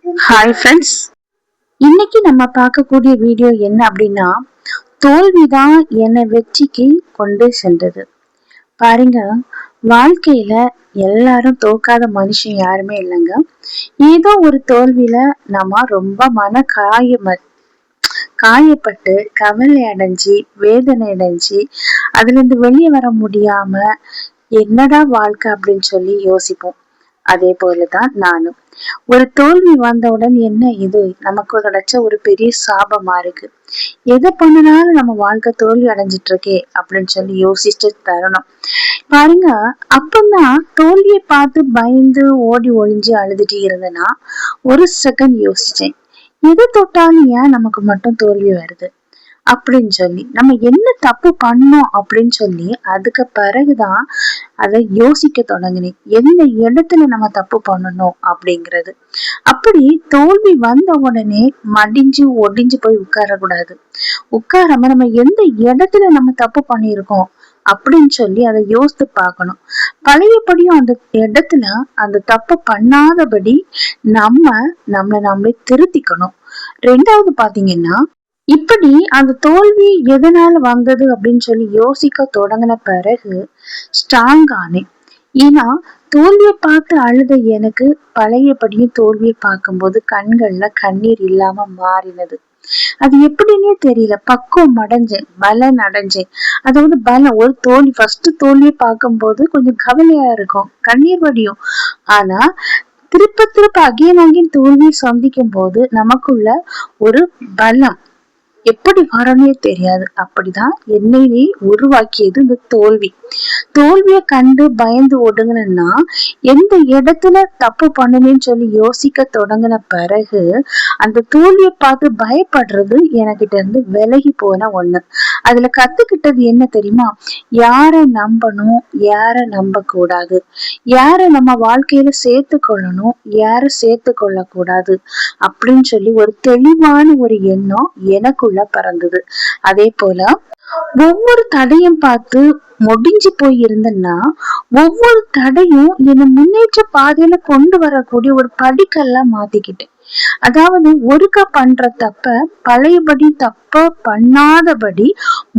Hi friends, இன்னைக்கு நம்ம பார்க்கக்கூடிய வீடியோ என்ன அப்படின்னா, தோல்விதான் என்னை வெற்றிக்கு கொண்டு சென்றது. பாருங்க, வாழ்க்கையில எல்லாரும் தோக்காத மனுஷன் யாருமே இல்லைங்க. ஏதோ ஒரு தோல்வியில நம்ம ரொம்ப காயப்பட்டு கவலை அடைஞ்சி வேதனை அடைஞ்சி அதுல இருந்து வெளியே வர முடியாம என்னடா வாழ்க்கை அப்படின்னு சொல்லி யோசிப்போம். அதே போலதான் நானும். ஒரு தோல்வி வந்தவுடன் என்ன இது நமக்கு கிடைச்ச ஒரு பெரிய சாபமா இருக்கு, எதை பண்ணினாலும் நம்ம வாழ்க்கை தோல்வி அடைஞ்சிட்டு இருக்கே அப்படின்னு சொல்லி யோசிச்சு தரணும். பாருங்க, அப்பதான் தோல்வியை பார்த்து பயந்து ஓடி ஒளிஞ்சு அழுதுட்டு இருந்தேன்னா ஒரு செகண்ட் யோசிச்சேன், எது தொட்டாலும் ஏன் நமக்கு மட்டும் தோல்வி வருது அப்படின்னு சொல்லி நம்ம என்ன தப்பு பண்ணோம் அப்படின்னு சொல்லி அதுக்கு பிறகுதான் அதை யோசிக்க தொடங்கினேன், எந்த இடத்துல நம்ம தப்பு பண்ணணும் அப்படிங்கிறது. அப்படி தோல்வி வந்த உடனே மடிஞ்சு ஒடிஞ்சு போய் உட்காரக்கூடாது. உட்காராம நம்ம எந்த இடத்துல நம்ம தப்பு பண்ணியிருக்கோம் அப்படின்னு சொல்லி அதை யோசித்து பார்க்கணும். பழையபடியும் அந்த இடத்துல அந்த தப்பு பண்ணாதபடி நம்மளை திருத்திக்கணும். ரெண்டாவது பாத்தீங்கன்னா, இப்படி அந்த தோல்வி எதனால வந்தது அப்படின்னு சொல்லி யோசிக்க தொடங்கின பிறகு ஸ்ட்ராங் ஆனேன். ஏன்னா தோல்வியை பார்த்து அழுத எனக்கு பழையபடியும் தோல்வியை பார்க்கும்போது கண்கள்ல கண்ணீர் இல்லாம மாறினது. அது எப்படின்னே தெரியல, பக்குவம் அடைஞ்சேன், பலன் அடைஞ்சேன். அதாவது பலம், ஒரு தோல்வி ஃபர்ஸ்ட் தோல்வியை பார்க்கும்போது கொஞ்சம் கவலையா இருக்கும், கண்ணீர் வடியும். ஆனா திருப்ப அகைன் தோல்வியை சந்திக்கும் போது நமக்குள்ள ஒரு பலம் எப்படி வரனே தெரியாது. அப்படிதான் என்னையே உருவாக்கியது இந்த தோல்வி. தோல்வியை கண்டு பயந்து ஒடுங்கினா எந்த இடத்துல தப்பு பண்ணணும்னு சொல்லி யோசிக்க தொடங்கின பிறகு அந்த தோல்வியை பார்த்து பயப்படுறது எனக்கிட்ட இருந்து விலகி போன ஒண்ணு. அதுல கத்துக்கிட்டது என்ன தெரியுமா, யார நம்பணும், யார நம்ப கூடாது, யார நம்ம வாழ்க்கையில சேர்த்து கொள்ளணும், யார சேர்த்து கொள்ள கூடாது அப்படின்னு சொல்லி ஒரு தெளிவான ஒரு எண்ணம் எனக்குள்ள பறந்தது. அதே போல ஒவ்வொரு தடையும் பார்த்து முடிஞ்சு போய் இருந்தேன்னா ஒவ்வொரு தடையும் என்னை முன்னேற்ற பாதையில கொண்டு வரக்கூடிய ஒரு படிக்கெல்லாம் மாத்திக்கிட்டேன். அதாவது ஒருக்கா பண்ற தப்ப பழையபடி தப்ப பண்ணாதபடி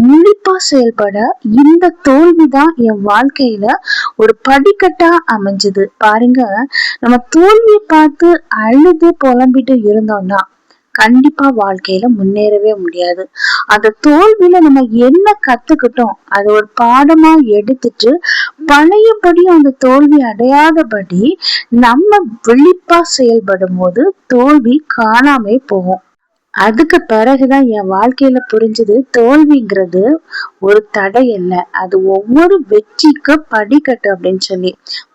முழிப்பா செயல்பட இந்த தோல்விதான் என் வாழ்க்கையில ஒரு படிக்கட்டா அமைஞ்சது. பாருங்க, நம்ம தோல்வியை பார்த்து அழுது புலம்பிட்டு இருந்தோம்னா கண்டிப்பா வாழ்க்கையில முன்னேறவே முடியாது. அந்த தோல்வியில நம்ம என்ன கத்துக்கிட்டோம் அதை ஒரு பாடமா எடுத்துட்டு பழையபடியும் அந்த தோல்வி அடையாதபடி நம்ம விழிப்பா செயல்படும் போது தோல்வி காணாமே போகும். அதுக்கு பிறகுதான் என் வாழ்க்கையில புரிஞ்சது, தோல்விங்கிறது ஒரு தடை அல்ல, அது ஒவ்வொரு வெற்றிக்கு படிக்கட்டு அப்படின்னு சொல்லி.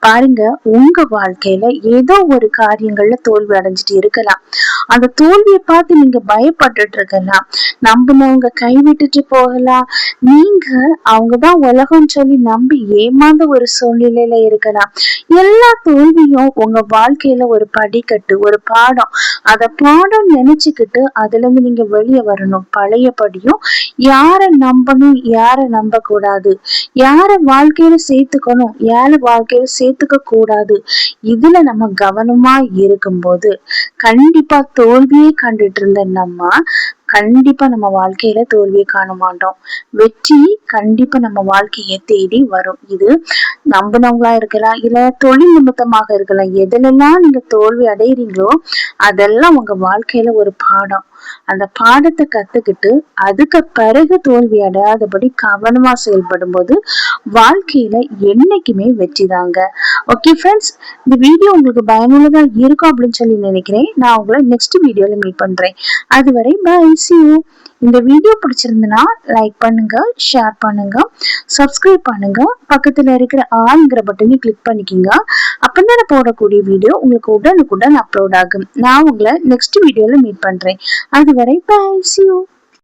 பாருங்க, உங்க வாழ்க்கையில ஏதோ ஒரு காரியங்கள்ல தோல்வி அடைஞ்சிட்டு இருக்கலாம். அந்த தோல்வியை பார்த்து நீங்க பயப்பட்டுட்டு இருக்கலாம், நம்பினவங்க கைவிட்டுட்டு போகலாம், நீங்க அவங்கதான் உலகம் சொல்லி நம்பி ஏமாந்த ஒரு சூழ்நிலையில இருக்கலாம். எல்லா தோல்வியும் உங்க வாழ்க்கையில ஒரு படிக்கட்டு, ஒரு பாடம். அத பாடம் நினைச்சுக்கிட்டு அதுல இருந்து நீங்க வெளியே வரணும். பழையபடியும் யார நம்பணும், யார நம்ப கூடாது, யார வாழ்க்கையில சேர்த்துக்கணும், யார வாழ்க்கையில சேர்த்துக்க கூடாது, இதுல நம்ம கவனமா இருக்கும்போது கண்டிப்பா தோல்வியே கண்டுட்டு இருந்த கண்டிப்பா நம்ம வாழ்க்கையில தோல்வியை காண மாட்டோம். வெற்றி கண்டிப்பா நம்ம வாழ்க்கையை தேடி வரும். இது நம்பினவங்களா இருக்கலாம், இல்ல தொழில் நிமித்தமாக இருக்கலாம். எதுலெல்லாம் நீங்க தோல்வி அடைகிறீங்களோ அதெல்லாம் உங்க வாழ்க்கையில ஒரு பாடம். அந்த பாடத்தை கத்துக்கிட்டு அதுக்கு பிறகு தோல்வி அடையாதபடி கவனமா செயல்படும் போது வாழ்க்கையில என்னைக்குமே வெற்றிதாங்க. ஓகே ஃப்ரெண்ட்ஸ், இந்த வீடியோ உங்களுக்கு பயனுள்ளதா இருக்கும் அப்படின்னு சொல்லி நினைக்கிறேன். நான் உங்களை நெக்ஸ்ட் வீடியோல மீட் பண்றேன். அதுவரை பை, see you. இந்த வீடியோ பிடிச்சிருந்தனா லைக் பண்ணுங்க, ஷேர் பண்ணுங்க, சப்ஸ்கிரைப் பண்ணுங்க, பக்கத்துல இருக்கிற ஆல்ங்கிற பட்டனை கிளிக் பண்ணிக்கிங்க. அப்பதான் போடக்கூடிய வீடியோ உங்களுக்கு உடனுக்குடன் அப்லோட் ஆகும். நான் உங்களை நெக்ஸ்ட் வீடியோல மீட் பண்றேன். அதுவரை பை, see you.